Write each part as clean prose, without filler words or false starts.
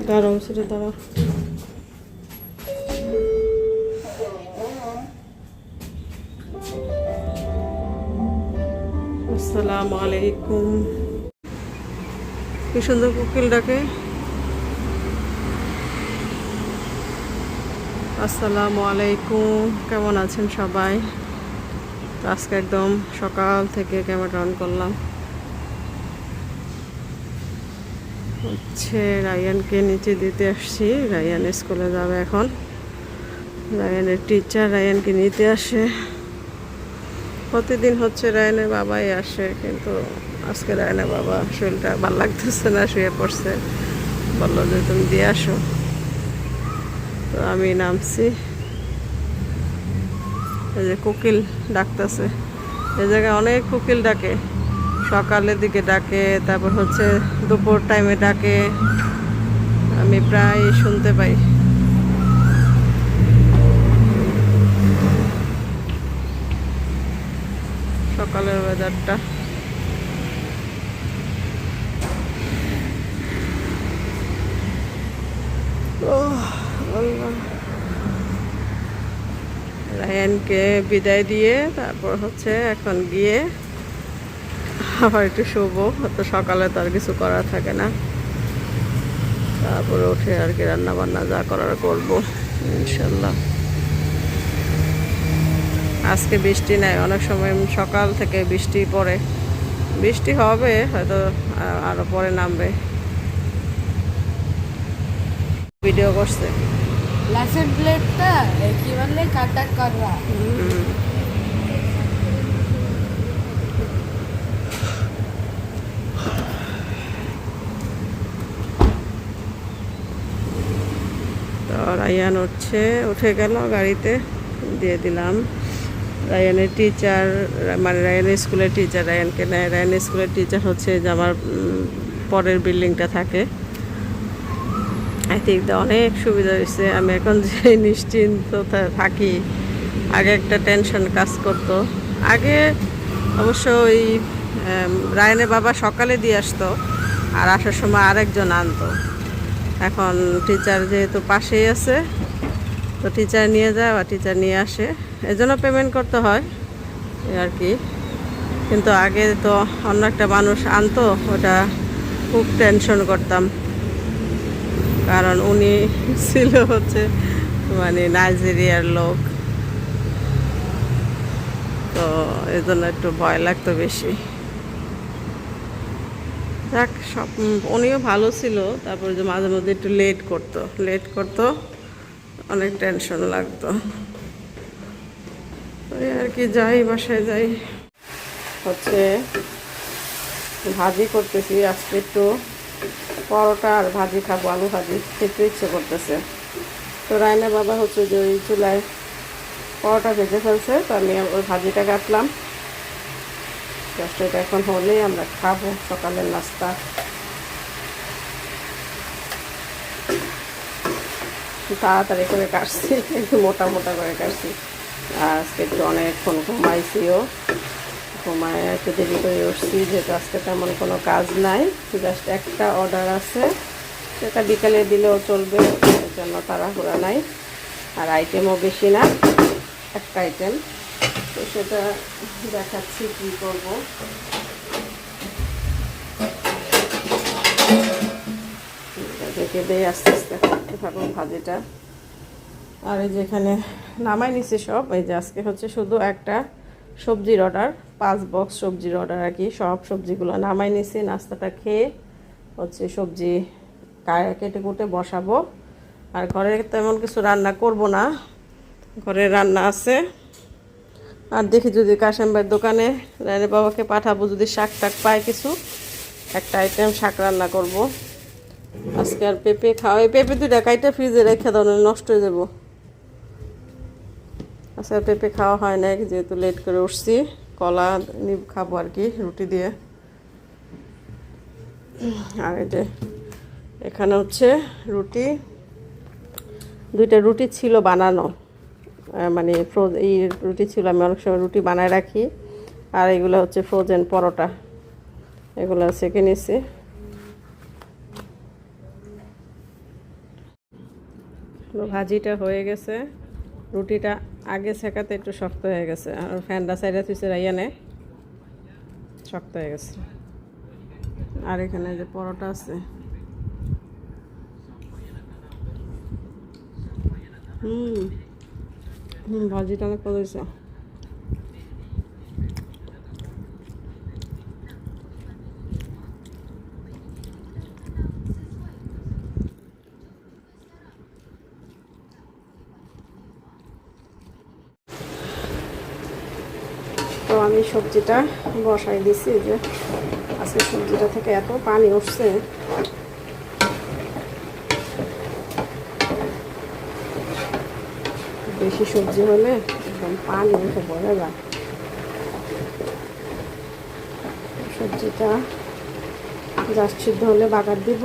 দাঁড়াও সেটা দাঁড়াও। আসসালামু আলাইকুম। কি সুন্দর কোকিল ডাকে। আসসালামু আলাইকুম, কেমন আছেন সবাই? তো আজকে একদম সকাল থেকে ক্যামেরা অন করলাম। হচ্ছে রায়ানকে নিচে দিতে আসছি, রায়ান স্কুলে যাবে এখন। রায়ানের টিচার রায়ানকে নিতে আসে। প্রতিদিন হচ্ছে রায়ানের বাবাই আসে, কিন্তু আজকে রায়ানের বাবা শরীরটা ভালো লাগতেছে না, শুয়ে পড়ছে। বললো যে তুমি দিয়ে আসো, তো আমি নামছি। এই যে কোকিল ডাকতেছে, এই জায়গায় অনেক কোকিল ডাকে। সকালের দিকে ডাকে, তারপর হচ্ছে দুপুর টাইমে ডাকে, আমি প্রায় শুনতে পাই। সকালের ওয়েদারটা রায়ানকে বিদায় দিয়ে তারপর হচ্ছে এখন গিয়ে আবার একটু শোবো। তো সকালে তো আর কিছু করার থাকে না, তারপরে উঠে আর কি রান্না বান্না যা করার করবো ইনশাল্লাহ। আজকে বৃষ্টি নাই, অনেক সময় সকাল থেকে বৃষ্টি পড়ে। বৃষ্টি হবে হয়তো, আরো পরে নামবে। ভিডিও করছে লাসের প্লেটটা কি বললে কাটা করা। তো রায়ান উঠে গেল গাড়িতে, দিয়ে দিলাম। রায়ানের টিচার, মানে রায়ানের স্কুলের টিচার রায়ানকে নেয়। রায়ানের স্কুলের টিচার হচ্ছে যে আমার পরের বিল্ডিংটা থাকে। আই থিঙ্ক অনেক সুবিধা হয়েছে। আমি এখন যে নিশ্চিন্ত থাকি, আগে একটা টেনশন কাজ করতো। আগে অবশ্য ওই রায়ানের বাবা সকালে দিয়ে আসতো, আর আসার সময় আরেকজন আনতো। এখন টিচার যেহেতু পাশেই আছে, তো টিচার নিয়ে যায় বা টিচার নিয়ে আসে, এজন্য পেমেন্ট করতে হয় আর কি। কিন্তু আগে তো অন্য একটা মানুষ আনতো, ওটা খুব টেনশন করতাম, কারণ উনি ছিল হচ্ছে মানে নাইজেরিয়ার লোক, তো এই জন্য একটু ভয় লাগতো বেশি। যাক, সব উনিও ভালো ছিল। তারপরে যে মাঝে মধ্যে একটু লেট করতো, অনেক টেনশন লাগতো। ওই আর কি, যাই বাসায় যাই। হচ্ছে ভাজি করতেছি আজকে, একটু পরোটা আর ভাজি খাবো, আলু ভাজি খেতে ইচ্ছে করতেছে। তো রায়না বাবা হচ্ছে যে ওই চুলায় পরোটা ভেজে ফেলছে, তো আমি ওই ভাজিটা কাটলাম। জাস্ট এটা এখন হলেই আমরা খাবো সকালের নাস্তা। তাড়াতাড়ি করে কাটছি, একটু মোটা মোটা করে কাটছি। আর আজকে একটু অনেকক্ষণ ঘুমাইছিও, ঘুমায় একটু দেরি করে উঠছি, যেহেতু আজকে তেমন কোনো কাজ নাই, জাস্ট একটা অর্ডার আছে, সেটা বিকালে দিলেও চলবে, এর জন্য তাড়াহুড়া নাই। আর আইটেমও বেশি না, একটা আইটেম, তো সেটা দেখাচ্ছি কী করবো। দেখে দিয়ে আস্তে আস্তে থাকুন ভাজিটা। আর এই যেখানে নামাই নিছি সব, এই যে আজকে হচ্ছে শুধু একটা সবজির অর্ডার, 5 বক্স সবজির অর্ডার আর কি। সব সবজিগুলো নামাই নিছি, নাস্তাটা খেয়ে হচ্ছে সবজি কেটে কুটে বসাবো। আর ঘরে তেমন কিছু রান্না করব না, ঘরে রান্না আছে। আর দেখি যদি কাশেম ভাইয়ের দোকানে রায়নের বাবাকে পাঠাবো, যদি শাক টাক পায় কিছু, একটা আইটেম শাক রান্না করব আজকে। আর পেঁপে খাওয়া, এই পেঁপে 2টা কাইটা ফ্রিজে রেখে দাও, নষ্ট হয়ে যাবো। আচ্ছা, পেঁপে খাওয়া হয় না, যেহেতু লেট করে উঠছি। কলা খাবো আর কি রুটি দিয়ে। আর এই যে এখানে হচ্ছে রুটি, 2টা রুটি ছিল বানানো, মানে এই রুটি ছিল, আমি অনেক সময় রুটি বানায় রাখি। আর এগুলো হচ্ছে ফ্রোজেন পরোটা, এগুলো সেকে নিছি। ভাজিটা হয়ে গেছে, রুটিটা আগে ছেঁকাতে একটু শক্ত হয়ে গেছে, আর ফ্যানটা সাইডে থুইছে রাইয়ানে শক্ত হয়ে গেছে। আর এখানে যে পরোটা আছে, ভাজিটা অনেক ভালো হয়েছে। তো আমি সবজিটা বসাই দিছি, যে আজকে সবজিটা থেকে এত পানি উঠছে, বেশি সবজি হলে একদম পানি উঠে পড়ে যায়। সবজিটা জাস্ট সিদ্ধ হলে বাগার দিব।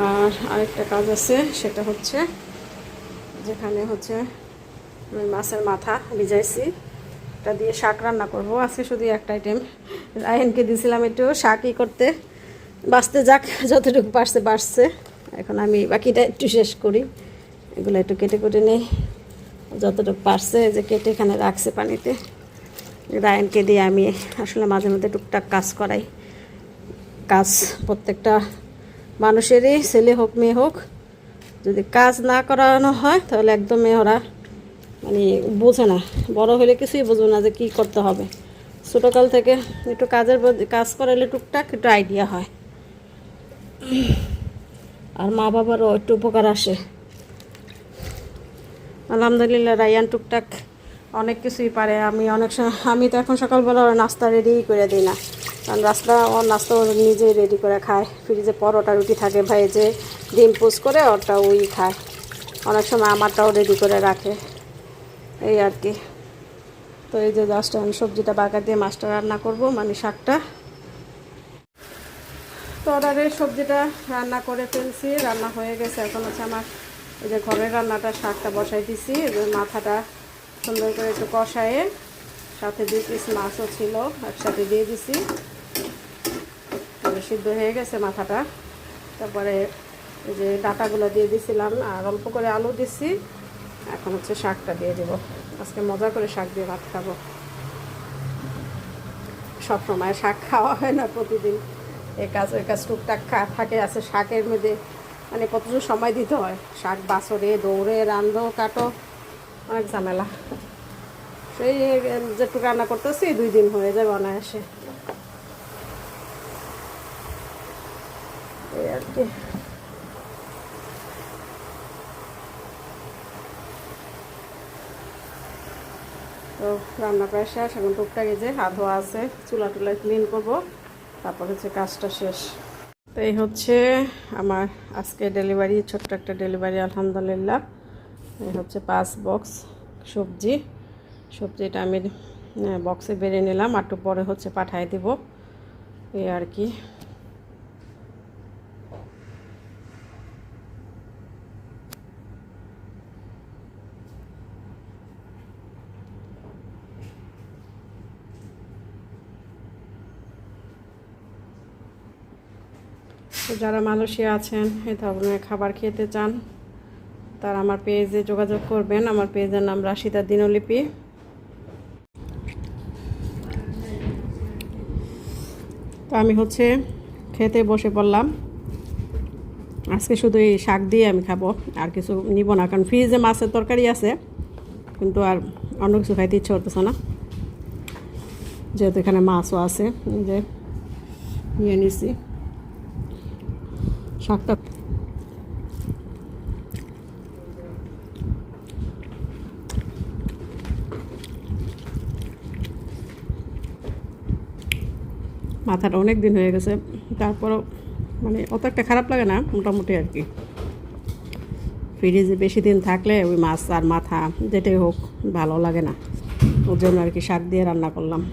আর আরেকটা কাজ আছে, সেটা হচ্ছে যেখানে হচ্ছে আমি মাছের মাথা ভিজাইছি, এটা দিয়ে শাক রান্না করব আজকে। শুধু একটা আইটেম, রায়হানকে দিয়েছিলাম একটু শাকই করতে, বাঁচতে যাক, যতটুকু পারছে বাড়ছে। এখন আমি বাকিটা একটু শেষ করি, এগুলো একটু কেটে কেটে নেই, যতটুকু পারছে যে কেটে এখানে রাখছে পানিতে। রায়হানকে দিয়ে আমি আসলে মাঝে মধ্যে টুকটাক কাজ করাই। কাজ প্রত্যেকটা মানুষেরই, ছেলে হোক মেয়ে হোক, যদি কাজ না করানো হয় তাহলে একদমই ওরা মানে বোঝে না, বড় হলে কিছুই বুঝবে না যে কী করতে হবে। ছোটোকাল থেকে একটু কাজ করালে টুকটাক একটু আইডিয়া হয়, আর মা বাবারও একটু উপকার আসে। আলহামদুলিল্লাহ রায়ান টুকটাক অনেক কিছুই পারে। আমি তো এখন সকালবেলা ওর নাস্তা রেডি করে দিই না, কারণ নাস্তা ও নিজেই রেডি করে খায়। ফ্রিজে পরোটা রুটি থাকে, ভেজে ডিম পোচ করে ওরটা ওই খায়। অনেক সময় আমারটাও রেডি করে রাখে, এই আর কি। তো এই যে জাস্ট আমি সবজিটা বাগার দিয়ে মাছটা রান্না করব, মানে শাকটা। তো অর্ডারের সবজিটা রান্না করে ফেলছি, রান্না হয়ে গেছে। এখন হচ্ছে আমার এই যে ঘরের রান্নাটা, শাকটা বসাই দিছি। মাথাটা সুন্দর করে একটু কষায়ে, সাথে 2 পিস মাছও ছিল একসাথে দিয়ে দিছি। তবে সিদ্ধ হয়ে গেছে মাথাটা। তারপরে এই যে ডাটাগুলো দিয়ে দিছিলাম, আর অল্প করে আলু দিছি। এখন হচ্ছে শাকটা দিয়ে দেবো। আজকে মজা করে শাক দিয়ে ভাত খাবো। সবসময় শাক খাওয়া হয় না প্রতিদিন, এই কাজ ওই কাজ টুকটাক থাকে আছে। শাকের মধ্যে মানে কতজন সময় দিতে হয়, শাক বাছরে দৌড়ে রান্ধো কাটো, অনেক ঝামেলা। সেই যেটুকু রান্না করতেছি 2 দিন হয়ে যাবে অনায়াসে, এই আর কি। তো রান্না প্রায় শেষ। এখন টুকটাক এই যে হাত ধোয়া আছে, চুলা টুলা ক্লিন করবো, তারপর হচ্ছে কাজটা শেষ। তো এই হচ্ছে আমার আজকে ডেলিভারি, ছোট্ট একটা ডেলিভারি আলহামদুলিল্লাহ। এই হচ্ছে 5 বক্স সবজিটা আমি বক্সে বেড়ে নিলাম, একটু পরে হচ্ছে পাঠাই দিব, এই আর কি। তো যারা মালয়েশিয়া আছেন, এই ধরনের খাবার খেতে চান, তারা আমার পেজে যোগাযোগ করবেন। আমার পেজের নাম রাশিদা দিনলিপি। তো আমি হচ্ছে খেতে বসে পড়লাম। আজকে শুধু এই শাক দিয়ে আমি খাবো, আর কিছু নিব না, কারণ ফ্রিজে মাছের তরকারি আছে, কিন্তু আর অন্য কিছু খাইতে ইচ্ছে করতেছে না, যেহেতু এখানে মাছও আছে। যে নিয়ে নিছি শাকটা। মাথাটা অনেক দিন হয়ে গেছে, তারপরও মানে অত একটা খারাপ লাগে না, মোটামুটি আর কি। ফ্রিজে বেশি দিন থাকলে ওই মাছ আর মাথা যেটাই হোক ভালো লাগে না, ওর জন্য আর কি শাক দিয়ে রান্না করলাম।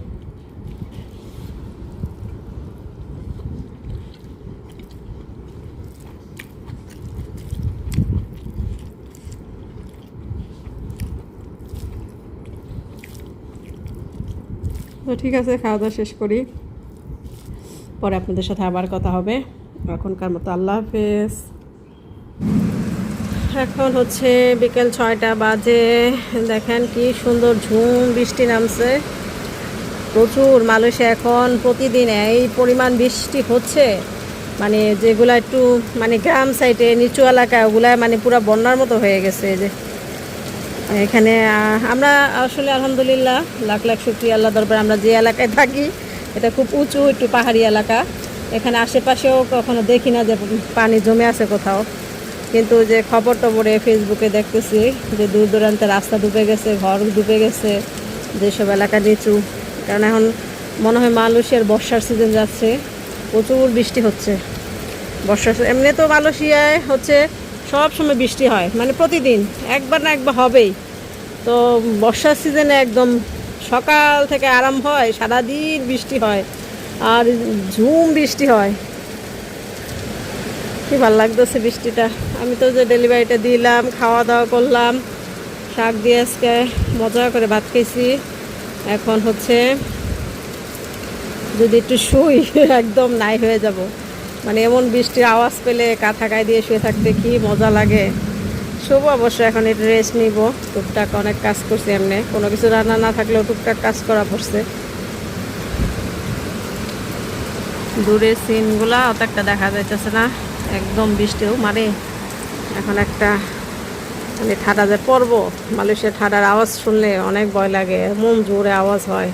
তো ঠিক আছে, খাওয়া দাওয়া শেষ করি, পরে আপনাদের সাথে আবার কথা হবে। এখনকার মতো আল্লাহ হাফেজ। এখন হচ্ছে বিকেল 6টা বাজে। দেখেন কি সুন্দর ঝুম বৃষ্টি নামছে, প্রচুর। মালয়েশিয়া এখন প্রতিদিন এই পরিমাণ বৃষ্টি হচ্ছে, মানে যেগুলো একটু মানে গ্রাম সাইডে নিচু এলাকা ওগুলা মানে পুরো বন্যার মতো হয়ে গেছে। যে এখানে আমরা আসলে আলহামদুলিল্লাহ লাখ লাখ শুকরিয়া আল্লাহ দরবার, আমরা যে এলাকায় থাকি এটা খুব উঁচু একটু পাহাড়ি এলাকা। এখানে আশেপাশেও কখনো দেখি না যে পানি জমে আছে কোথাও, কিন্তু যে খবর টবরে ফেসবুকে দেখতেছি যে দূর দূরান্তে রাস্তা ডুবে গেছে, ঘর ডুবে গেছে, যেসব এলাকা নিচু। কারণ এখন মনে হয় মালয়েশিয়ার বর্ষার সিজন যাচ্ছে, প্রচুর বৃষ্টি হচ্ছে বর্ষার। এমনি তো মালয়েশিয়ায় হচ্ছে সব সময় বৃষ্টি হয়, মানে প্রতিদিন একবার না একবার হবেই। তো বর্ষার সিজনে একদম সকাল থেকে আরম্ভ হয়, সারাদিন বৃষ্টি হয় আর ঝুম বৃষ্টি হয়। কি ভালো লাগতেছে বৃষ্টিটা। আমি তো যে ডেলিভারিটা দিলাম, খাওয়া দাওয়া করলাম, শাক দিয়ে আজকে মজা করে ভাত খেয়েছি। এখন হচ্ছে যদি একটু শুই একদম নাই হয়ে যাব, মানে এমন বৃষ্টির আওয়াজ পেলে কাঁথা গায়ে দিয়ে শুয়ে থাকতে কি মজা লাগে। শুভ অবশ্য এখন একটু রেস্ট নিব, টুকটাক অনেক কাজ করছি, এমনি কোনো কিছু রান্না না থাকলেও টুকটাক কাজ করা পড়ছে। দূরের সিনগুলা অত একটা দেখা যাইতেছে না, একদম বৃষ্টিও মানে এখন একটা মানে ঠাডা যে পড়বো। মালয়েশিয়ার ঠাডার আওয়াজ শুনলে অনেক ভয় লাগে, এমন জোরে আওয়াজ হয়।